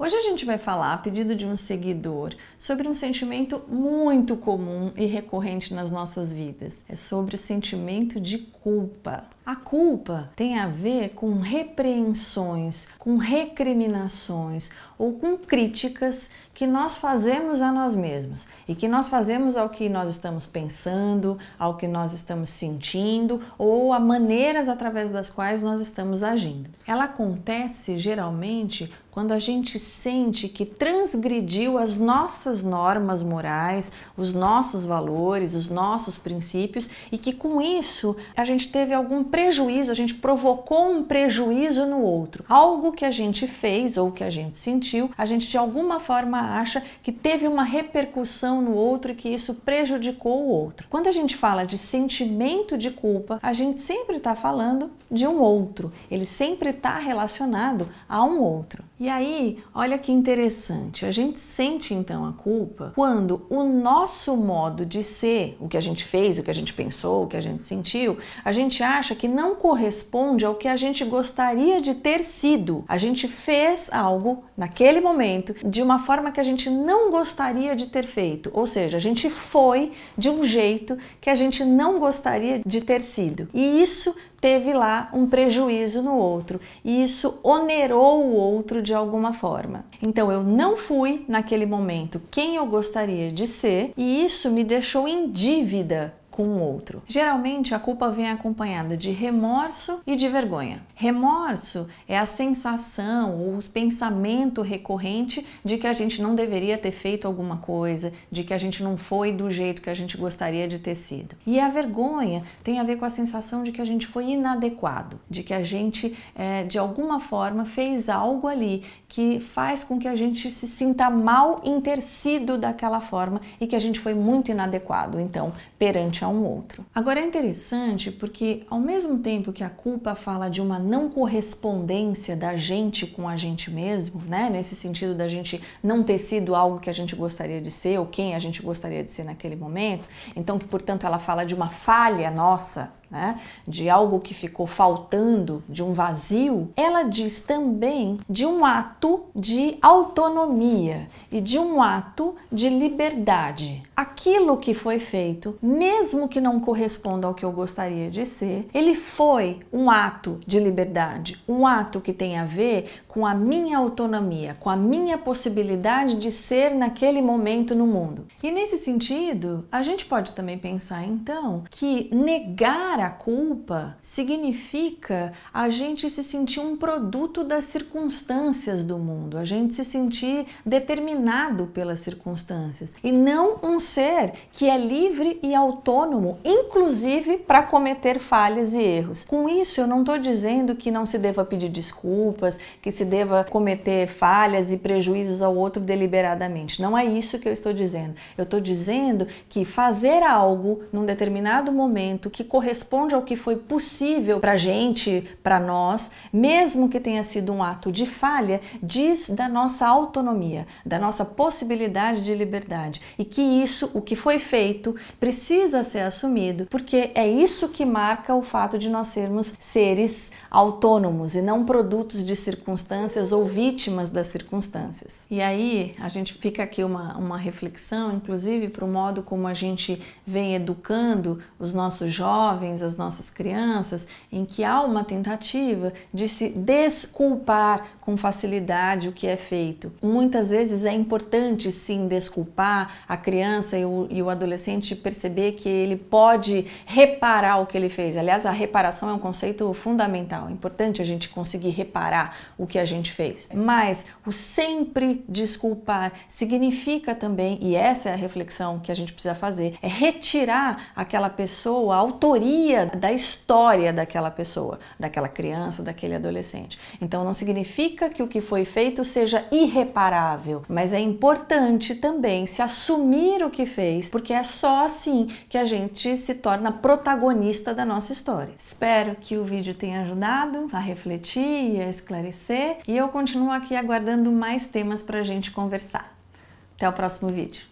Hoje a gente vai falar, a pedido de um seguidor, sobre um sentimento muito comum e recorrente nas nossas vidas. É sobre o sentimento de culpa. A culpa tem a ver com repreensões, com recriminações ou com críticas que nós fazemos a nós mesmos e que nós fazemos ao que nós estamos pensando, ao que nós estamos sentindo ou a maneiras através das quais nós estamos agindo. Ela acontece geralmente quando a gente sente que transgrediu as nossas normas morais, os nossos valores, os nossos princípios e que com isso a gente teve algum prejuízo, a gente provocou um prejuízo no outro. Algo que a gente fez ou que a gente sentiu, a gente de alguma forma acha que teve uma repercussão no outro e que isso prejudicou o outro. Quando a gente fala de sentimento de culpa, a gente sempre está falando de um outro, ele sempre está relacionado a um outro. E aí, olha que interessante, a gente sente então a culpa quando o nosso modo de ser, o que a gente fez, o que a gente pensou, o que a gente sentiu, a gente acha que não corresponde ao que a gente gostaria de ter sido. A gente fez algo naquele momento de uma forma que a gente não gostaria de ter feito, ou seja, a gente foi de um jeito que a gente não gostaria de ter sido. E isso teve lá um prejuízo no outro e isso onerou o outro de alguma forma. Então eu não fui naquele momento quem eu gostaria de ser e isso me deixou em dívida com o outro. Geralmente a culpa vem acompanhada de remorso e de vergonha. Remorso é a sensação ou o pensamento recorrente de que a gente não deveria ter feito alguma coisa, de que a gente não foi do jeito que a gente gostaria de ter sido. E a vergonha tem a ver com a sensação de que a gente foi inadequado, de que a gente de alguma forma fez algo ali que faz com que a gente se sinta mal em ter sido daquela forma e que a gente foi muito inadequado, então, perante a um outro. Agora é interessante porque ao mesmo tempo que a culpa fala de uma não correspondência da gente com a gente mesmo, né, nesse sentido da gente não ter sido algo que a gente gostaria de ser ou quem a gente gostaria de ser naquele momento, então que portanto ela fala de uma falha nossa, né, de algo que ficou faltando, de um vazio, ela diz também de um ato de autonomia e de um ato de liberdade. Aquilo que foi feito, mesmo que não corresponda ao que eu gostaria de ser, ele foi um ato de liberdade, um ato que tem a ver com a minha autonomia, com a minha possibilidade de ser naquele momento no mundo. E nesse sentido, a gente pode também pensar então que negar a culpa significa a gente se sentir um produto das circunstâncias do mundo, a gente se sentir determinado pelas circunstâncias e não um ser que é livre e autônomo, inclusive para cometer falhas e erros. Com isso, eu não estou dizendo que não se deva pedir desculpas, que se deva cometer falhas e prejuízos ao outro deliberadamente. Não é isso que eu estou dizendo. Eu estou dizendo que fazer algo num determinado momento que corresponde ao que foi possível para a gente, para nós, mesmo que tenha sido um ato de falha, diz da nossa autonomia, da nossa possibilidade de liberdade e que isso, o que foi feito, precisa ser assumido, porque é isso que marca o fato de nós sermos seres autônomos e não produtos de circunstâncias ou vítimas das circunstâncias. E aí a gente fica aqui uma reflexão, inclusive para o modo como a gente vem educando os nossos jovens, as nossas crianças, em que há uma tentativa de se desculpar com facilidade o que é feito. Muitas vezes é importante sim desculpar a criança e o adolescente perceber que ele pode reparar o que ele fez. Aliás, a reparação é um conceito fundamental. É importante a gente conseguir reparar o que a gente fez. Mas o sempre desculpar significa também, e essa é a reflexão que a gente precisa fazer, é retirar aquela pessoa, a autoria da história daquela pessoa, daquela criança, daquele adolescente. Então não significa que o que foi feito seja irreparável, mas é importante também se assumir o que fez, porque é só assim que a gente se torna protagonista da nossa história. Espero que o vídeo tenha ajudado a refletir e a esclarecer, e eu continuo aqui aguardando mais temas para a gente conversar. Até o próximo vídeo.